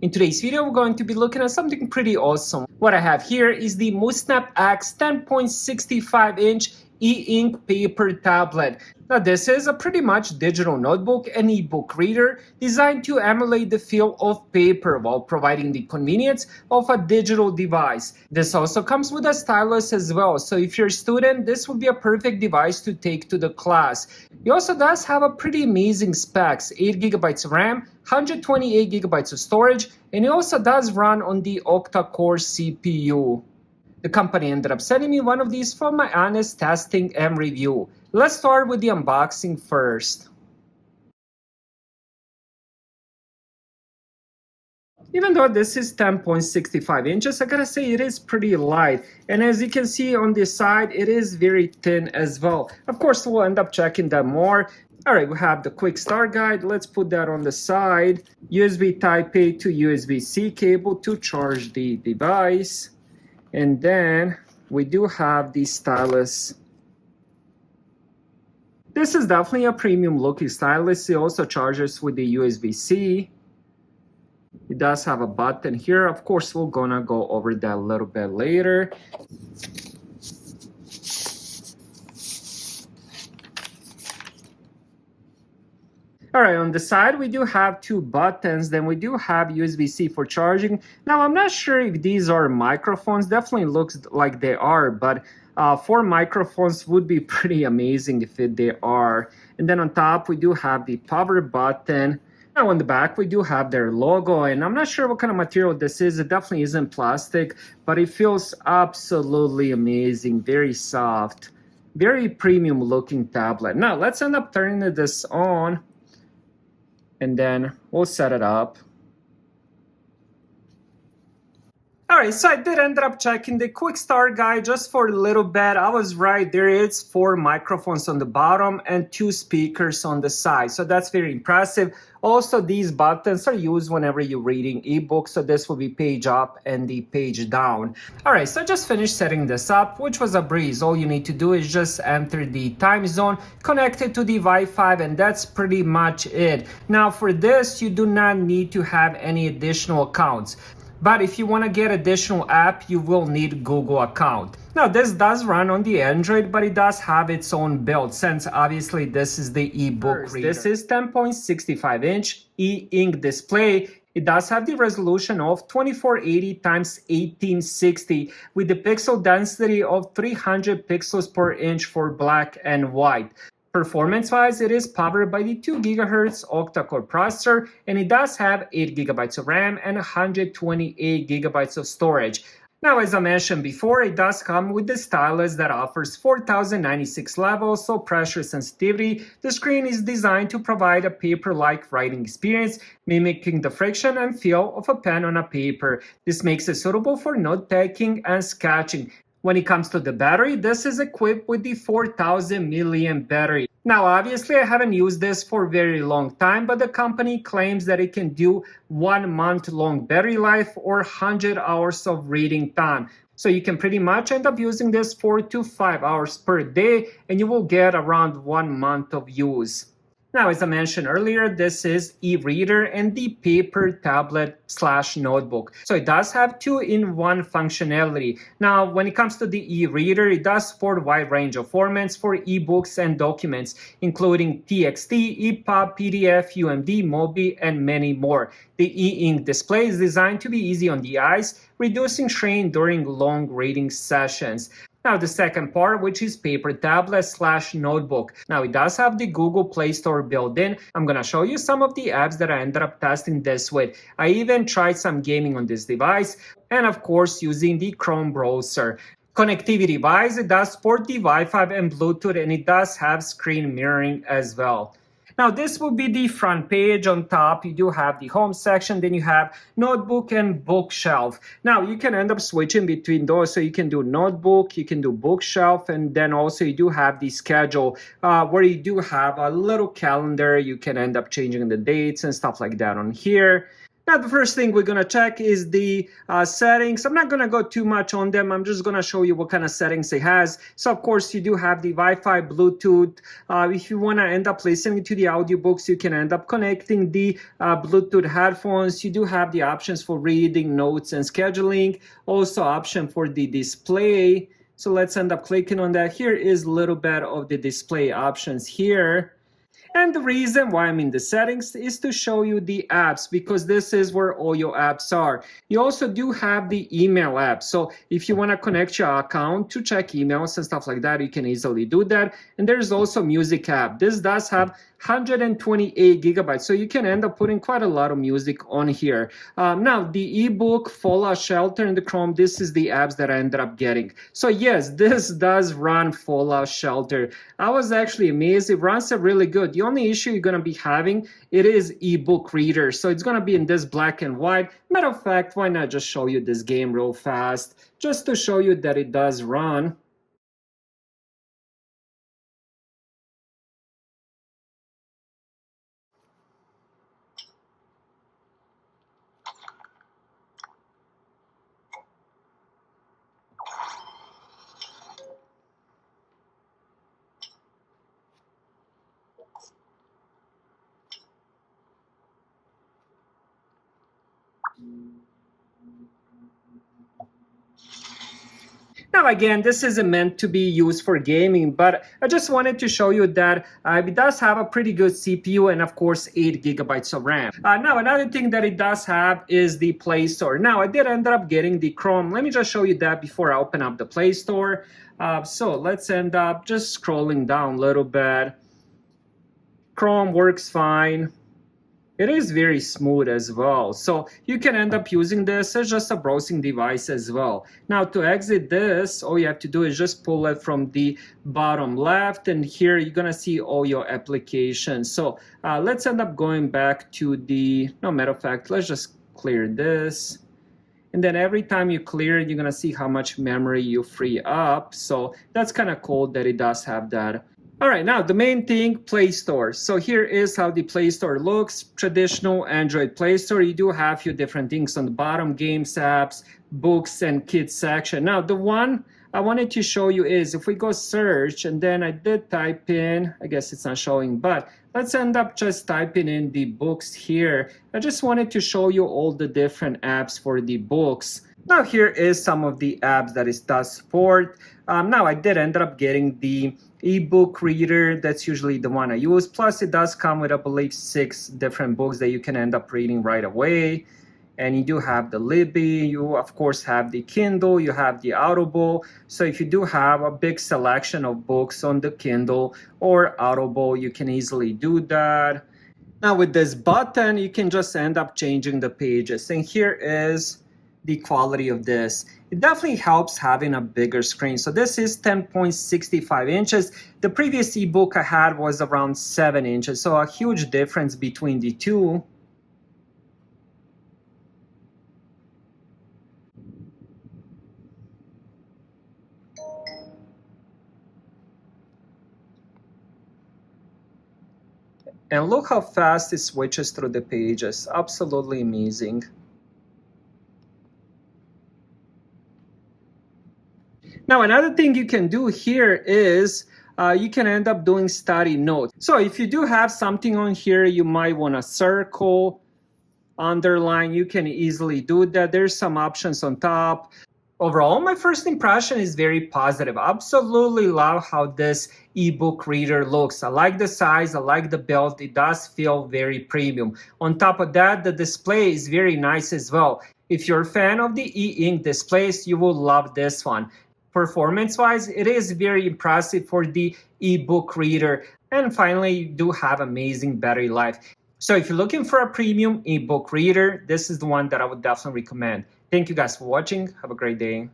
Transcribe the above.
In today's video, we're going to be looking at something pretty awesome. What I have here is the Musnap X 10.65-inch e-ink paper tablet. Now this is a pretty much digital notebook and ebook reader designed to emulate the feel of paper while providing the convenience of a digital device. This also comes with a stylus as well, so if you're a student, this would be a perfect device to take to the class. It also does have a pretty amazing specs, 8GB of RAM, 128GB of storage, and it also does run on the octa-core CPU. The company ended up sending me one of these for my honest testing and review. Let's start with the unboxing first. Even though this is 10.65 inches, I gotta say it is pretty light. And as you can see on this side, it is very thin as well. Of course, we'll end up checking that more. Alright, we have the quick start guide. Let's put that on the side. USB Type-A to USB-C cable to charge the device. And then we do have the stylus. This is definitely a premium looking stylus. It also charges with the USB-C. It does have a button here. Of course, we're gonna go over that a little bit later. Alright, on the side we do have two buttons, then we do have USB-C for charging. Now I'm not sure if these are microphones, definitely looks like they are, but 4 microphones would be pretty amazing if they are. And then on top we do have the power button. Now on the back we do have their logo, and I'm not sure what kind of material this is. It definitely isn't plastic, but it feels absolutely amazing, very soft, very premium looking tablet. Now let's end up turning this on. And then we'll set it up. Alright, so I did end up checking the quick start guide just for a little bit. I was right, there is 4 microphones on the bottom and 2 speakers on the side. So that's very impressive. Also, these buttons are used whenever you're reading ebooks. So this will be page up and the page down. Alright, so I just finished setting this up, which was a breeze. All you need to do is just enter the time zone, connect it to the Wi-Fi, and that's pretty much it. Now for this, you do not need to have any additional accounts. But if you want to get additional app, you will need Google account. Now this does run on the Android, but it does have its own build, since obviously this is the ebook reader. This is 10.65 inch e-ink display. It does have the resolution of 2480 x 1860 with the pixel density of 300 pixels per inch for black and white. Performance-wise, it is powered by the 2 GHz octa-core processor, and it does have 8GB of RAM and 128GB of storage. Now, as I mentioned before, it does come with the stylus that offers 4096 levels, so pressure sensitivity. The screen is designed to provide a paper-like writing experience, mimicking the friction and feel of a pen on a paper. This makes it suitable for note-taking and sketching. When it comes to the battery, this is equipped with the 4000 milliamp battery. Now, obviously, I haven't used this for a very long time, but the company claims that it can do 1 month long battery life or 100 hours of reading time. So you can pretty much end up using this 4 to 5 hours per day, and you will get around 1 month of use. Now, as I mentioned earlier, this is e-reader and the paper tablet / notebook. So it does have 2-in-1 functionality. Now, when it comes to the e-reader, it does support a wide range of formats for ebooks and documents, including TXT, EPUB, PDF, UMD, MOBI, and many more. The e-ink display is designed to be easy on the eyes, reducing strain during long reading sessions. Now the second part, which is paper tablet / notebook. Now it does have the Google Play Store built in. I'm gonna show you some of the apps that I ended up testing this with. I even tried some gaming on this device, and of course using the Chrome browser. Connectivity wise, it does support the Wi-Fi and Bluetooth, and it does have screen mirroring as well. Now this will be the front page. On top you do have the home section, then you have notebook and bookshelf. Now you can end up switching between those, so you can do notebook, you can do bookshelf, and then also you do have the schedule where you do have a little calendar. You can end up changing the dates and stuff like that on here. Now, the first thing we're going to check is the settings. I'm not going to go too much on them. I'm just going to show you what kind of settings it has. So, of course, you do have the Wi-Fi, Bluetooth. If you want to end up listening to the audiobooks, you can end up connecting the Bluetooth headphones. You do have the options for reading, notes, and scheduling. Also, option for the display. So let's end up clicking on that. Here is a little bit of the display options here. And the reason why I'm in the settings is to show you the apps, because this is where all your apps are. You also do have the email app. So if you want to connect your account to check emails and stuff like that, you can easily do that. And there's also music app. This does have 128 gigabytes. So you can end up putting quite a lot of music on here. Now, the ebook, Fallout Shelter, and the Chrome, this is the apps that I ended up getting. So yes, this does run Fallout Shelter. I was actually amazed. It runs it really good. The only issue you're going to be having, it is ebook reader. So it's going to be in this black and white. Matter of fact, why not just show you this game real fast, just to show you that it does run. Now, again, this isn't meant to be used for gaming, but I just wanted to show you that it does have a pretty good CPU and, of course, 8 gigabytes of RAM. Now, another thing that it does have is the Play Store. Now, I did end up getting the Chrome. Let me just show you that before I open up the Play Store. So let's end up just scrolling down a little bit. Chrome works fine. It is very smooth as well. So you can end up using this as just a browsing device as well. Now, to exit this, all you have to do is just pull it from the bottom left. And here you're going to see all your applications. So let's end up going back to the, no matter of fact, let's just clear this. And then every time you clear it, you're going to see how much memory you free up. So that's kind of cool that it does have that. All right, now the main thing, Play Store. So here is how the Play Store looks. Traditional Android Play Store. You do have a few different things on the bottom, games, apps, books, and kids section. Now, the one I wanted to show you is if we go search, and then I did type in, I guess it's not showing, but let's end up just typing in the books here. I just wanted to show you all the different apps for the books. Now, here is some of the apps that it does support. Now, I did end up getting the ebook reader. That's usually the one I use. Plus, it does come with, I believe, 6 different books that you can end up reading right away. And you do have the Libby. You, of course, have the Kindle. You have the Audible. So if you do have a big selection of books on the Kindle or Audible, you can easily do that. Now, with this button, you can just end up changing the pages. And here is the quality of this. It definitely helps having a bigger screen. So this is 10.65 inches. The previous ebook I had was around 7 inches. So a huge difference between the two. And look how fast it switches through the pages. Absolutely amazing. Now, another thing you can do here is you can end up doing study notes. So if you do have something on here, you might want to circle, underline, you can easily do that. There's some options on top. Overall, my first impression is very positive. Absolutely love how this ebook reader looks. I like the size, I like the build. It does feel very premium. On top of that, the display is very nice as well. If you're a fan of the e-ink displays, you will love this one. Performance-wise, it is very impressive for the ebook reader. And finally, you do have amazing battery life. So if you're looking for a premium ebook reader, this is the one that I would definitely recommend. Thank you guys for watching. Have a great day.